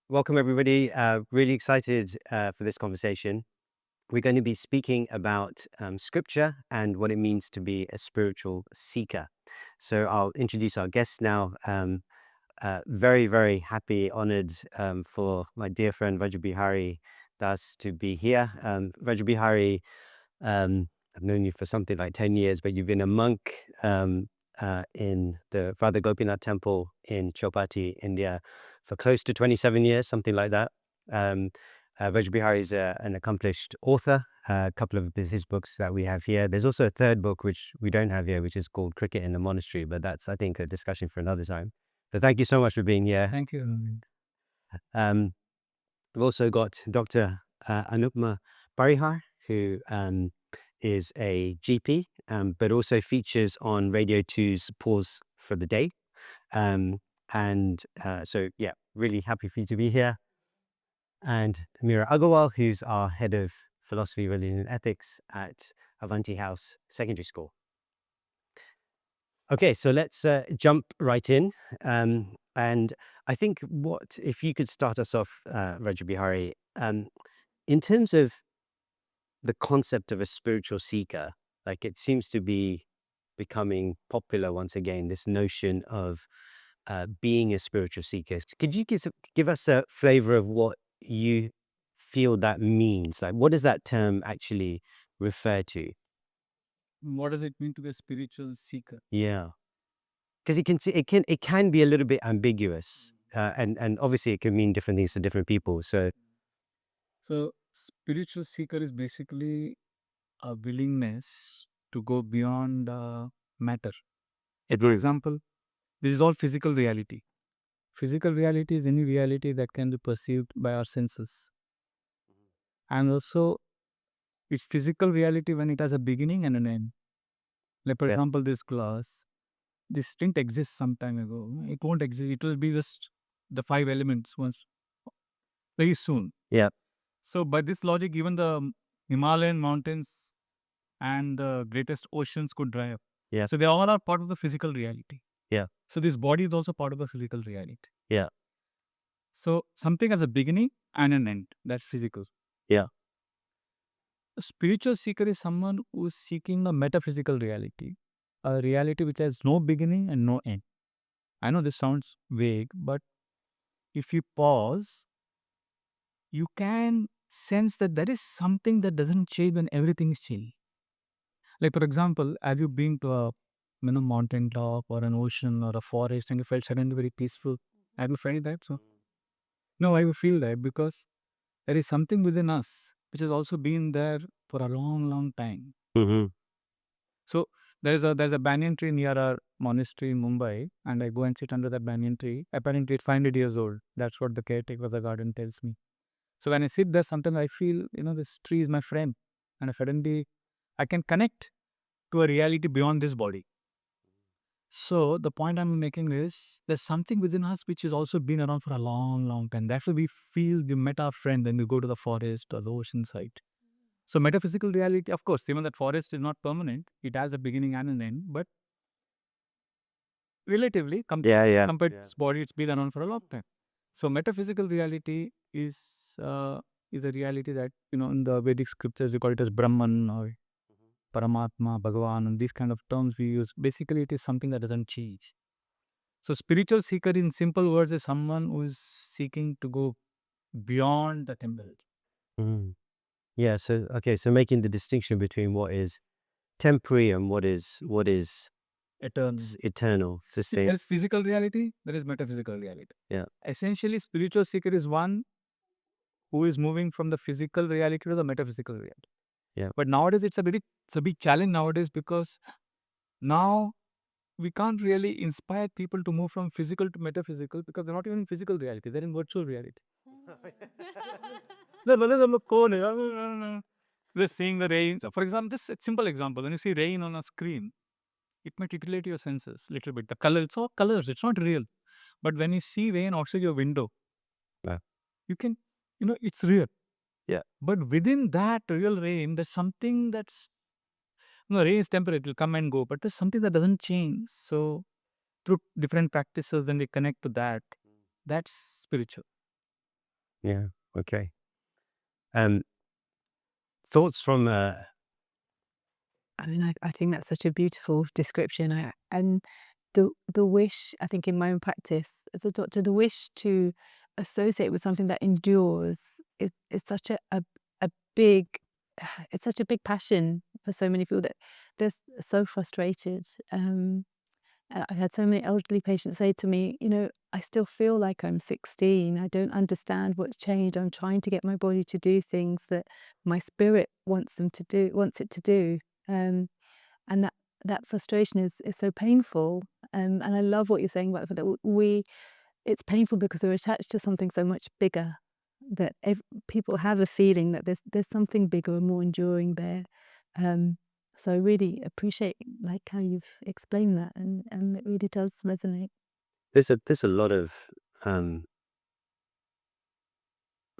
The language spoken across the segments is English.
Welcome, everybody. Really excited for this conversation. We're going to be speaking about scripture and what it means to be a spiritual seeker. So I'll introduce our guests now. Very, very happy, honored for my dear friend Vajrabihari Das to be here. Vajrabihari, I've known you for something like 10 years, but you've been a monk in the Father Gopinath temple in Chowpatty, India, for close to 27 years, something like that. Vajrabihari is an accomplished author. A couple of his books that we have here. There's also a third book which we don't have here, which is called Cricket in the Monastery, but that's, I think, a discussion for another time. So thank you so much for being here. Thank you, Arvind. Um, we've also got Dr. Anupma Parihar, who is a GP, but also features on Radio 2's Pause for the Day. So, yeah, really happy for you to be here. And Mira Agarwal, who's our head of philosophy, religion, and ethics at Avanti House Secondary School. Okay, so let's jump right in. And I think if you could start us off, Rajabihari, in terms of the concept of a spiritual seeker, like it seems to be becoming popular once again, this notion of being a spiritual seeker. Could you give us a flavor of what you feel that means? Like, what does that term actually refer to? What does it mean to be a spiritual seeker? Yeah, because it can be a little bit ambiguous, and obviously it can mean different things to different people. So So, spiritual seeker is basically a willingness to go beyond matter. For example, this is all physical reality. Physical reality is any reality that can be perceived by our senses. And also, it's physical reality when it has a beginning and an end. Like, for yeah, example, this glass, this didn't exist some time ago. It won't exist. It will be just the five elements once very soon. yeah, So, by this logic, even the Himalayan mountains and the greatest oceans could dry up. yeah, So, they all are part of the physical reality. yeah, So, this body is also part of the physical reality. yeah, So, something has a beginning and an end. That's physical. yeah. A spiritual seeker is someone who is seeking a metaphysical reality, a reality which has no beginning and no end. I know this sounds vague, but if you pause, you can sense that there is something that doesn't change when everything is changing. Like, for example, have you been to a mountain top or an ocean or a forest and you felt suddenly very peaceful? Have you felt that? So no, I will feel that because there is something within us which has also been there for a long, long time. Mm-hmm. So there's a banyan tree near our monastery in Mumbai, and I go and sit under that banyan tree. Apparently, it's 500 years old. That's what the caretaker of the garden tells me. So when I sit there, sometimes I feel, this tree is my friend, and suddenly I can connect to a reality beyond this body. So the point I'm making is there's something within us which has also been around for a long, long time. That's why we feel we met our friend when we go to the forest or the ocean side. So metaphysical reality, of course, even that forest is not permanent. It has a beginning and an end, but relatively Yeah, yeah, compared to its body, it's been around for a long time. So metaphysical reality is a reality that in the Vedic scriptures we call it as Brahman or Paramatma, Bhagavan, and these kind of terms we use. Basically, it is something that doesn't change. So, spiritual seeker, in simple words, is someone who is seeking to go beyond the temporal. Mm. Yeah. So okay, so making the distinction between what is temporary and what is Eternal. eternal, See, there sustain. is physical reality, there is metaphysical reality. Yeah, Essentially, spiritual seeker is one who is moving from the physical reality to the metaphysical reality. yeah. But nowadays, it's a big challenge nowadays because now we can't really inspire people to move from physical to metaphysical because they're not even in physical reality; they're in virtual reality. We're seeing the rain. So for example, this is a simple example. When you see rain on a screen, it might titillate your senses a little bit. The color, it's all colors, it's not real. But when you see rain outside your window, Yeah. you can, it's real. Yeah. But within that real rain, there's something that's, rain is temporary, it will come and go, but there's something that doesn't change. So through different practices, when we connect to that, that's spiritual. Yeah. Okay. Um, thoughts from I mean, I think that's such a beautiful description. And the wish, I think, in my own practice as a doctor, the wish to associate with something that endures is such a big, it's such a big passion for so many people that they're so frustrated. I've had so many elderly patients say to me, I still feel like I'm 16. I don't understand what's changed. I'm trying to get my body to do things that my spirit wants it to do. Um, and that frustration is so painful. And I love what you're saying about the fact that it's painful because we're attached to something so much bigger, that people have a feeling that there's something bigger and more enduring there. Um, so I really appreciate like how you've explained that, and it really does resonate. there's a lot of um,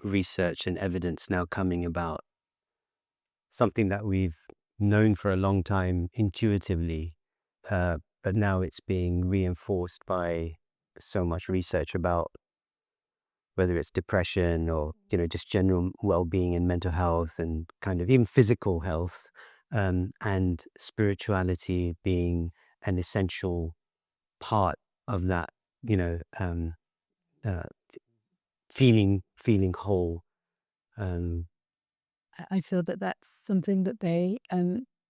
research and evidence now coming about something that we've known for a long time intuitively, but now it's being reinforced by so much research about whether it's depression or just general well-being and mental health and kind of even physical health, and spirituality being an essential part of that, you know um, uh, feeling whole. um, I feel that that's something that they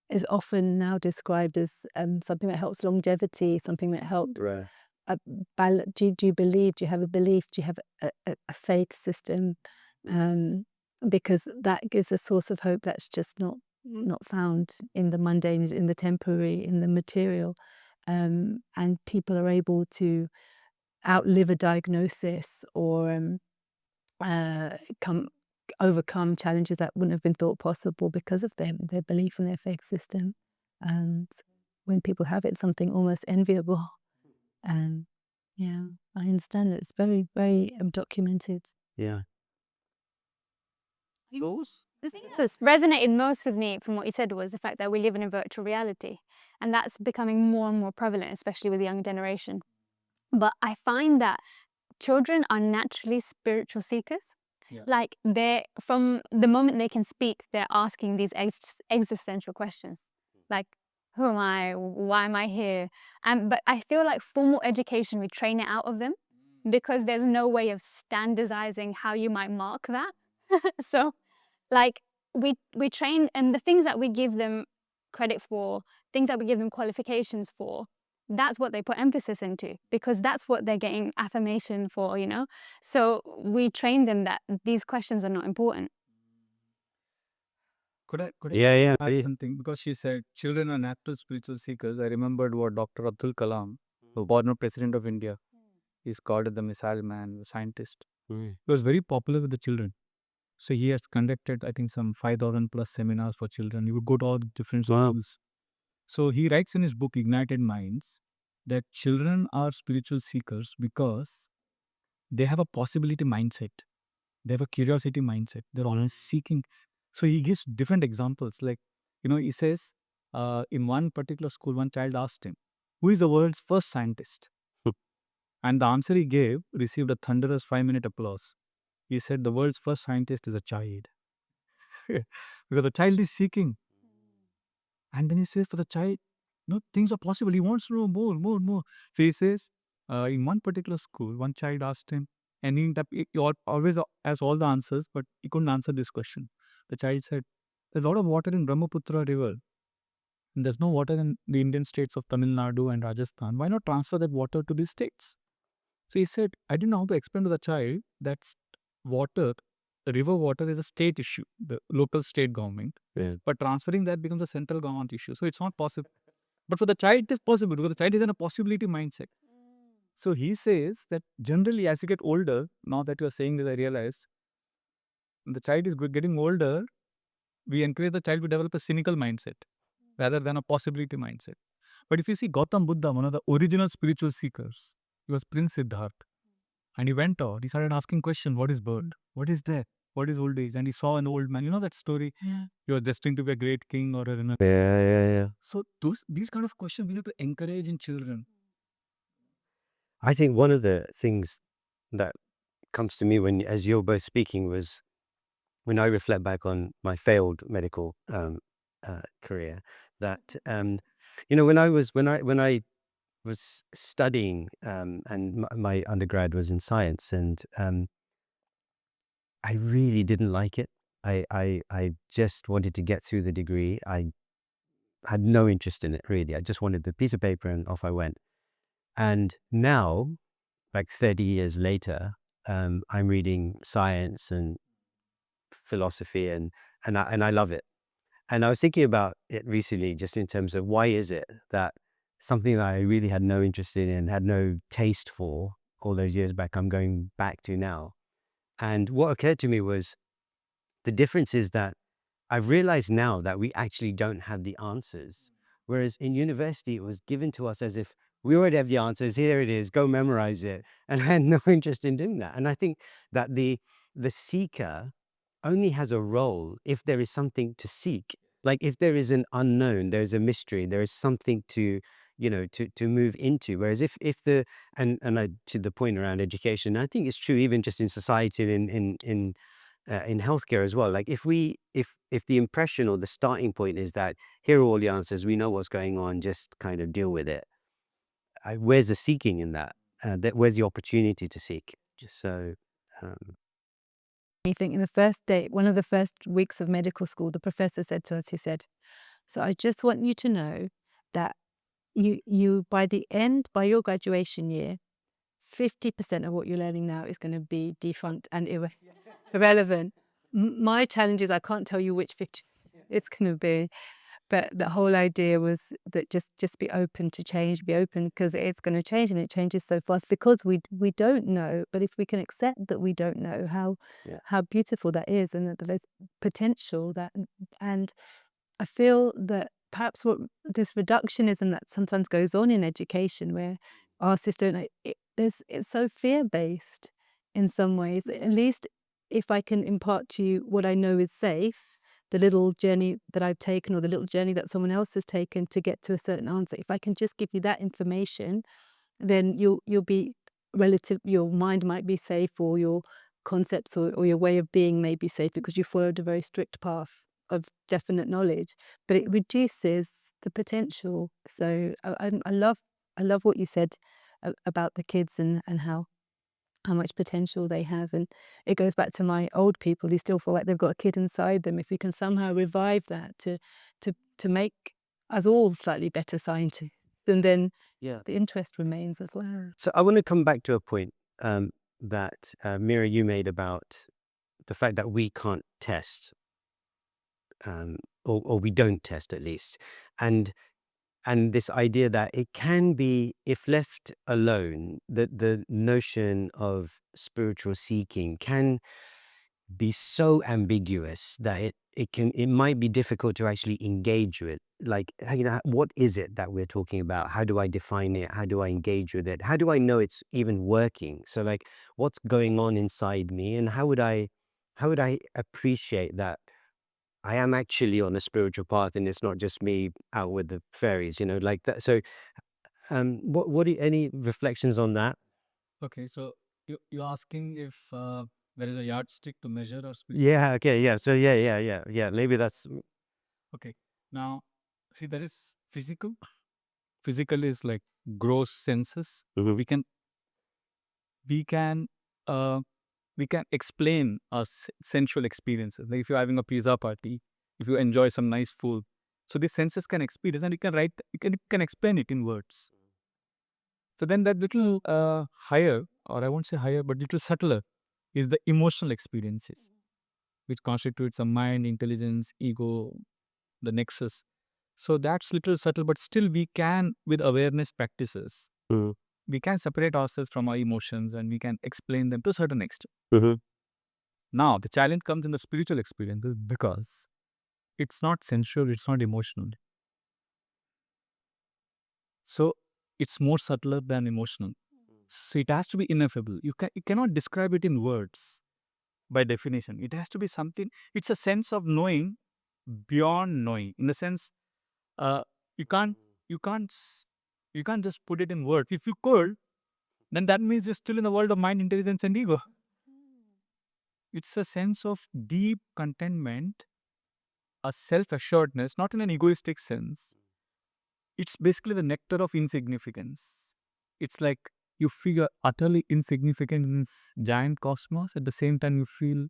is often now described as something that helps longevity, something that helps. Right. uh, do you believe? Do you have a belief? Do you have a faith system? Um, because that gives a source of hope that's just not found in the mundane, in the temporary, in the material. And people are able to outlive a diagnosis, or come overcome challenges that wouldn't have been thought possible because of their belief in their faith system. And when people have it, it's something almost enviable. Um, yeah, I understand it. It's very, very documented. Yeah. Those The thing that resonated most with me from what you said was the fact that we live in a virtual reality, and that's becoming more and more prevalent, especially with the young generation. But I find that children are naturally spiritual seekers. Yeah. Like they're from the moment they can speak, they're asking these existential questions, like who am I? Why am I here? And but I feel like formal education we train it out of them because there's no way of standardizing how you might mark that. So like we train, and the things that we give them credit for, things that we give them qualifications for, that's what they put emphasis into because that's what they're getting affirmation for. So we train them that these questions are not important. could I Yeah, yeah, add something? Because she said children are natural spiritual seekers. I remembered what Dr. Abdul Kalam, the former president of India, is called the missile man, the scientist. Mm. He was very popular with the children. So he has conducted, I think, some 5,000 plus seminars for children. He would go to all the different Wow. schools. So he writes in his book, Ignited Minds, that children are spiritual seekers because they have a possibility mindset. They have a curiosity mindset. They're always seeking. So he gives different examples. Like, he says, in one particular school, one child asked him, who is the world's first scientist? And the answer he gave received a thunderous 5-minute applause. He said, the world's first scientist is a child. Because the child is seeking. And then he says for the child, no, things are possible. He wants to know more, more, more. So he says, in one particular school, one child asked him, and he always has all the answers, but he couldn't answer this question. The child said, there's a lot of water in Brahmaputra river, and there's no water in the Indian states of Tamil Nadu and Rajasthan. Why not transfer that water to these states? So he said, I didn't know how to explain to the child that water, the river water is a state issue, the local state government. Yeah. But transferring that becomes a central government issue. So it's not possible. But for the child, it is possible because the child is in a possibility mindset. So he says that generally, as you get older, now that you are saying this, I realized the child is getting older, we encourage the child to develop a cynical mindset rather than a possibility mindset. But if you see Gautam Buddha, one of the original spiritual seekers, he was Prince Siddhartha. And he went out, he started asking questions, what is birth? What is death? What is old age? And he saw an old man. You know that story? Yeah. You are destined to be a great king or a Yeah, yeah, yeah. So these kind of questions we need to encourage in children. I think one of the things that comes to me when, as you're both speaking, was when I reflect back on my failed medical career, that when I was studying, and my undergrad was in science, and I really didn't like it. I just wanted to get through the degree. I had no interest in it, really. I just wanted the piece of paper and off I went. And now, like 30 years later, I'm reading science and philosophy, and I love it. And I was thinking about it recently, just in terms of why is it that something that I really had no interest in and had no taste for all those years back, I'm going back to now. And what occurred to me was the difference is that I've realized now that we actually don't have the answers. Whereas in university, it was given to us as if we already have the answers. Here it is, go memorize it. And I had no interest in doing that. And I think that the seeker only has a role if there is something to seek. Like if there is an unknown, there's a mystery, there is something to move into. Whereas if the and I, to the point around education, I think it's true even just in society and in healthcare as well. Like if the impression or the starting point is that here are all the answers, we know what's going on, just kind of deal with it. Where's the seeking in that? Where's the opportunity to seek? Just so. I think in the first day, one of the first weeks of medical school, the professor said to us, he said, "So I just want you to know that you by your graduation year, 50% of what you're learning now is going to be defunct and irrelevant. My challenge is I can't tell you which 50 it's going to be, but the whole idea was that just be open to change, be open because it's going to change and it changes so fast because we don't know. But if we can accept that we don't know, Yeah. how beautiful that is, and that there's potential that, and I feel that perhaps what this reductionism that sometimes goes on in education, where our system, it's so fear-based in some ways. At least if I can impart to you what I know is safe, the little journey that I've taken or the little journey that someone else has taken to get to a certain answer, if I can just give you that information, then you'll be your mind might be safe, or your concepts or your way of being may be safe because you followed a very strict path of definite knowledge, but it reduces the potential. So I love what you said about the kids and how much potential they have, and it goes back to my old people who still feel like they've got a kid inside them. If we can somehow revive that to make us all slightly better scientists, and then Yeah. the interest remains as well. So I want to come back to a point that Mira, you made about the fact that we can't test, or we don't test at least, and this idea that it can be, if left alone, that the notion of spiritual seeking can be so ambiguous that it might be difficult to actually engage with. Like, what is it that we're talking about? How do I define it? How do I engage with it? How do I know it's even working? So like, what's going on inside me, and how would I appreciate that I am actually on a spiritual path and it's not just me out with the fairies, like that. So any reflections on that? Okay, so you're asking if there is a yardstick to measure our spiritual. Yeah, okay, yeah. So yeah. Maybe that's. Okay, now see, there is physical. Physical is like gross senses. Mhm. We can uh, we can explain our sensual experiences. Like if you're having a pizza party, if you enjoy some nice food, so these senses can experience, and you can explain it in words. So then that little higher, or I won't say higher, but little subtler, is the emotional experiences, which constitutes a mind, intelligence, ego, the nexus. So that's little subtle, but still we can, with awareness practices, Mhm. we can separate ourselves from our emotions and we can explain them to a certain extent. Mhm. Now, the challenge comes in the spiritual experiences because it's not sensual, it's not emotional. So it's more subtler than emotional. So it has to be ineffable. You cannot describe it in words by definition. It has to be something, it's a sense of knowing beyond knowing. In the sense, uh, you can't you can't s- you can't just put it in words. If you could, then that means you're still in the world of mind, intelligence, and ego. It's a sense of deep contentment, a self-assuredness, not in an egoistic sense. It's basically the nectar of insignificance. It's like you feel you're utterly insignificant in this giant cosmos. At the same time, you feel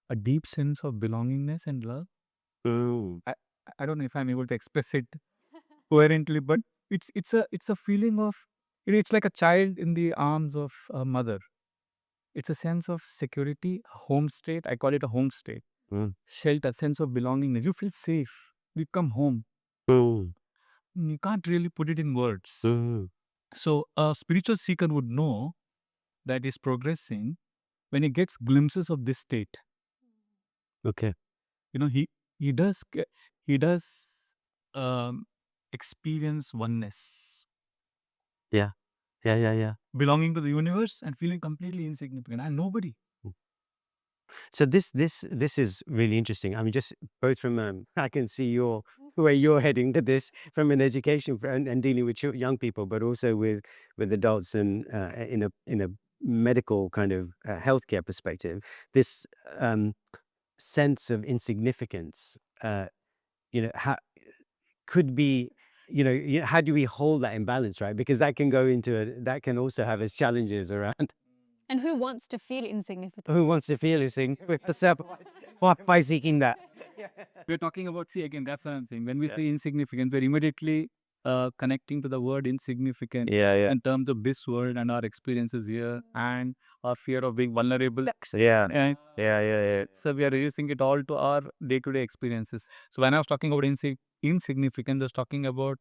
a deep sense of belongingness and love. Mm. I don't know if I'm able to express it coherently, but it's a feeling of, it's like a child in the arms of a mother. It's a sense of security, a home state. I call it a home state. Mm. Shelter, sense of belongingness. You feel safe. You come home. Mm. You can't really put it in words. Mm. So a spiritual seeker would know that he's progressing when he gets glimpses of this state. Okay. He does he does um, experience oneness, Yeah. Yeah. Yeah. Yeah. belonging to the universe and feeling completely insignificant and nobody. So this is really interesting. I mean, just both from I can see your where you're heading to this from an education and dealing with young people, but also with adults and in a medical kind of healthcare perspective. This sense of insignificance, how could be. How do we hold that imbalance, right? Because that can go that can also have its challenges around. And who wants to feel insignificant? Who wants to feel insignificant? So by seeking that. We're talking about, see, again, that's what I'm saying. When we say insignificant, we're immediately connecting to the word insignificant Yeah, yeah. in terms of this world and our experiences here and our fear of being vulnerable. Yeah. And Yeah. so we are reducing it all to our day-to-day experiences. So when I was talking about insignificance, I was talking about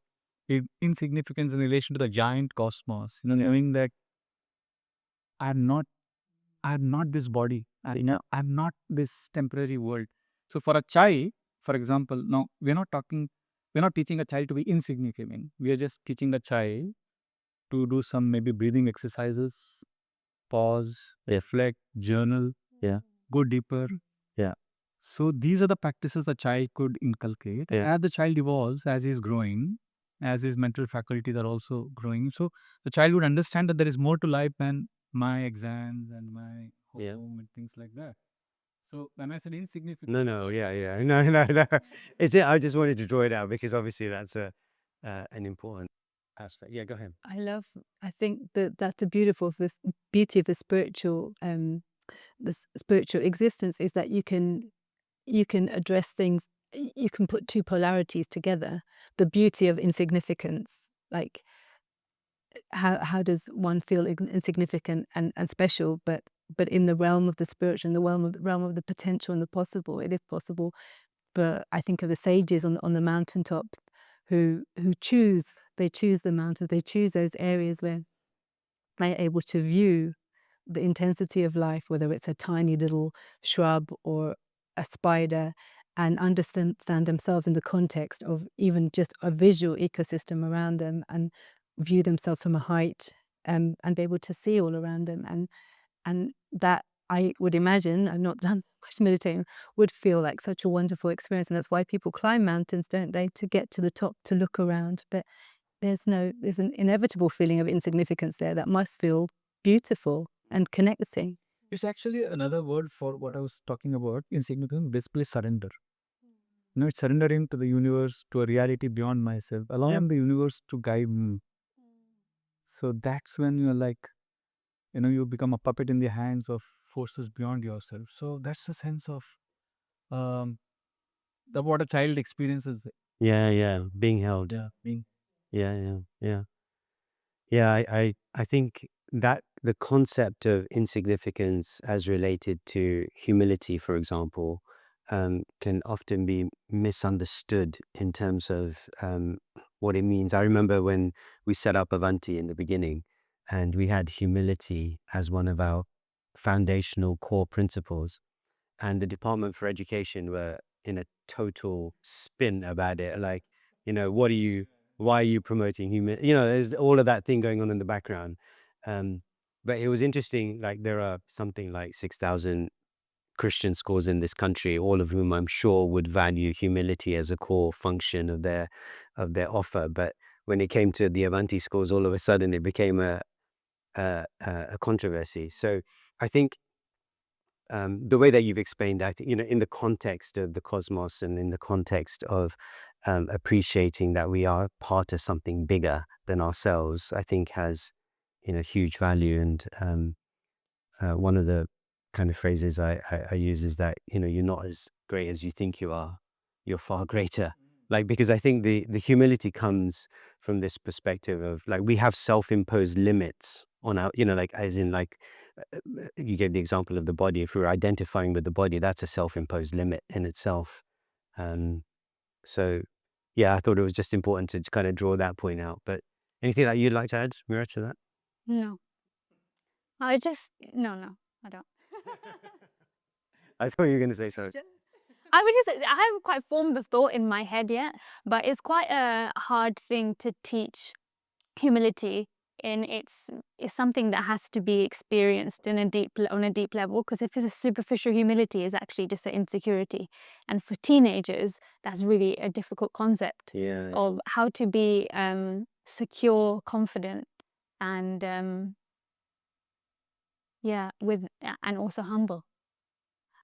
insignificance in relation to the giant cosmos. Knowing that I'm not this body. I'm not this temporary world. So for a child, for example, now we're not teaching a child to be insignificant. We are just teaching a child to do some maybe breathing exercises, pause, reflect, journal, Yeah. go deeper. Yeah. So these are the practices a child could inculcate. Yeah. As the child evolves, as he's growing, as his mental faculties are also growing. So the child would understand that there is more to life than my exams and my Yeah. home and things like that. So when I said insignificant, No. Yeah. No. I just wanted to draw it out because obviously that's an important aspect. Yeah. Go ahead. I think that's the beauty of the spiritual existence is that you can address things, you can put two polarities together. The beauty of insignificance, like how does one feel insignificant and special, but in the realm of the spiritual, in the realm of the potential and the possible, it is possible. But I think of the sages on the mountaintop who choose the mountains, they choose those areas where they're able to view the intensity of life, whether it's a tiny little shrub or a spider, and understand themselves in the context of even just a visual ecosystem around them, and view themselves from a height, and be able to see all around them. And that, I would imagine, I've not done much meditating, would feel like such a wonderful experience. And that's why people climb mountains, don't they? To get to the top, to look around. But there's an inevitable feeling of insignificance there that must feel beautiful and connecting. it's actually another word for what I was talking about. Insignificant, basically surrender. It's surrendering to the universe, to a reality beyond myself, allowing the universe to guide me. So that's when you're like, you become a puppet in the hands of forces beyond yourself. So that's the sense of um, what a child experiences. Yeah. Being held. Yeah, being. Yeah. Yeah, I think that the concept of insignificance as related to humility, for example, can often be misunderstood in terms of what it means. I remember when we set up Avanti in the beginning, and we had humility as one of our foundational core principles, and the Department for Education were in a total spin about it. Like, why are you promoting human? There's all of that thing going on in the background. But it was interesting. Like, there are something like 6,000 Christian schools in this country, all of whom I'm sure would value humility as a core function of their offer. But when it came to the Avanti schools, all of a sudden it became a controversy. So I think the way that you've explained, I think, in the context of the cosmos and in the context of appreciating that we are part of something bigger than ourselves, I think has, huge value. And one of the kind of phrases I use is that, you're not as great as you think you are. You're far greater. Like, because I think the humility comes from this perspective of, like, we have self-imposed limits on our, like, as in, like, you gave the example of the body. If we're identifying with the body, that's a self-imposed limit in itself. So yeah, I thought it was just important to kind of draw that point out. But anything that you'd like to add, Mira, to that? No. No, I don't. I thought you were going to say so. I haven't quite formed the thought in my head yet, but it's quite a hard thing to teach humility, and it's something that has to be experienced on a deep level, because if it's a superficial humility, it's actually just an insecurity, and for teenagers that's really a difficult concept of how to be secure, confident, and and also humble.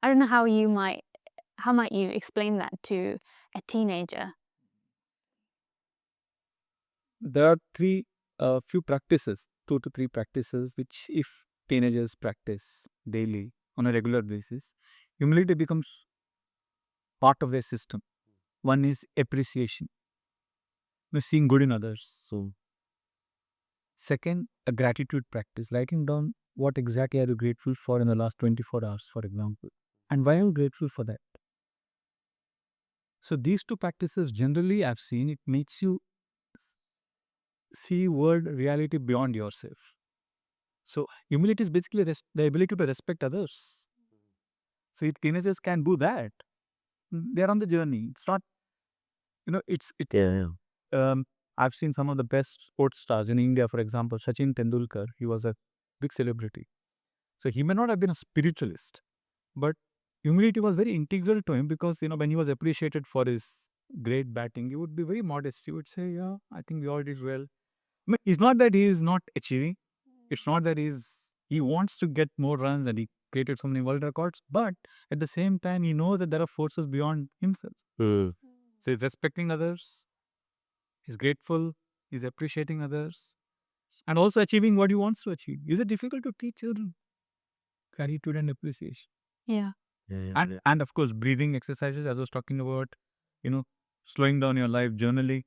I don't know how might you explain that to a teenager? There are few practices, 2 to 3 practices, which if teenagers practice daily on a regular basis, humility becomes part of their system. One is appreciation, seeing good in others. So, second, a gratitude practice, writing down what exactly are you grateful for in the last 24 hours, for example, and why are you grateful for that. So these 2 practices, generally I've seen, it makes you see world reality beyond yourself. So humility is basically the ability to respect others. So if teenagers can do that, they're on the journey. It's not, I've seen some of the best sports stars in India, for example, Sachin Tendulkar. He was a big celebrity. So he may not have been a spiritualist, but humility was very integral to him, because when he was appreciated for his great batting, he would be very modest. He would say, "Yeah, I think we all did well." I mean, it's not that he is not achieving. It's not that he wants to get more runs and he created so many world records, but at the same time, he knows that there are forces beyond himself. So he's respecting others, he's grateful, he's appreciating others, and also achieving what he wants to achieve. Is it difficult to teach children gratitude and appreciation? Yeah. And of course, breathing exercises, as I was talking about, slowing down your life, journaling,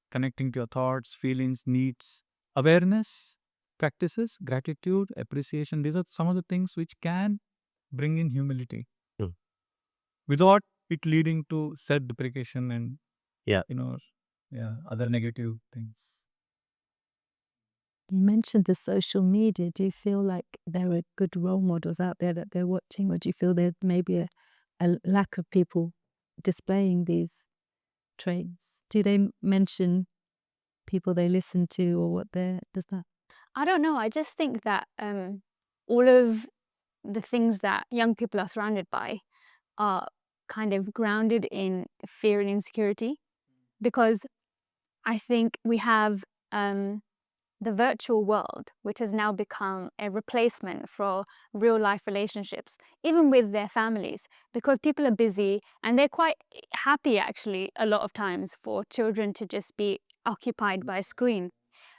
connecting to your thoughts, feelings, needs, awareness, practices, gratitude, appreciation. These are some of the things which can bring in humility without it leading to self-deprecation and other negative things. You mentioned the social media. Do you feel like there are good role models out there that they're watching, or do you feel there may be a lack of people displaying these traits? Do they mention people they listen to, or what does that? I don't know. I just think that all of the things that young people are surrounded by are kind of grounded in fear and insecurity, because I think we have the virtual world, which has now become a replacement for real life relationships, even with their families, because people are busy and they're quite happy, actually, a lot of times for children to just be occupied by a screen.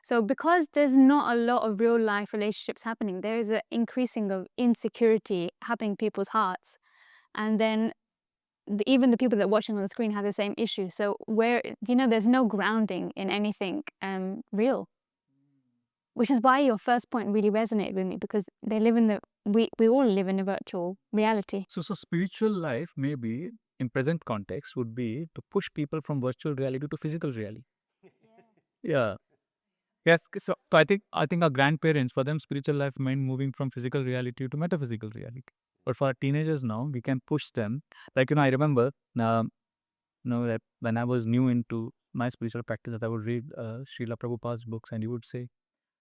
So because there's not a lot of real life relationships happening, there is an increasing of insecurity happening in people's hearts. And then even the people that are watching on the screen have the same issue. So there's no grounding in anything real. Which is why your first point really resonated with me, because we all live in a virtual reality. So spiritual life, maybe in present context, would be to push people from virtual reality to physical reality. Yeah. Yes. So I think our grandparents, for them, spiritual life meant moving from physical reality to metaphysical reality. But for our teenagers now, we can push them. Like, I remember that when I was new into my spiritual practice, that I would read Srila Prabhupada's books, and he would say,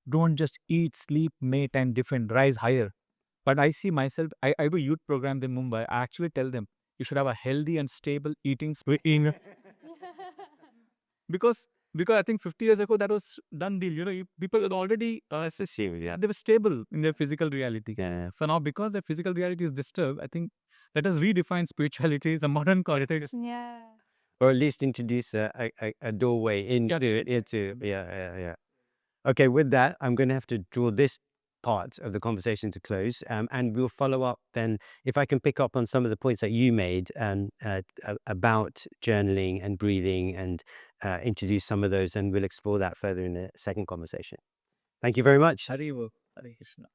"Don't just eat, sleep, mate, and defend, rise higher." But I see myself, I do youth programs in Mumbai. I actually tell them, you should have a healthy and stable eating because Because I think 50 years ago that was done deal. People had already Yeah. they were stable in their physical reality. Yeah. So now, because their physical reality is disturbed, I think let us redefine spirituality as a modern context. Yeah. Or at least introduce a doorway into yeah. Okay, with that, I'm going to have to draw this part of the conversation to close, and we'll follow up then. If I can pick up on some of the points that you made about journaling and breathing, and introduce some of those, and we'll explore that further in the second conversation. Thank you very much. Hare Krishna.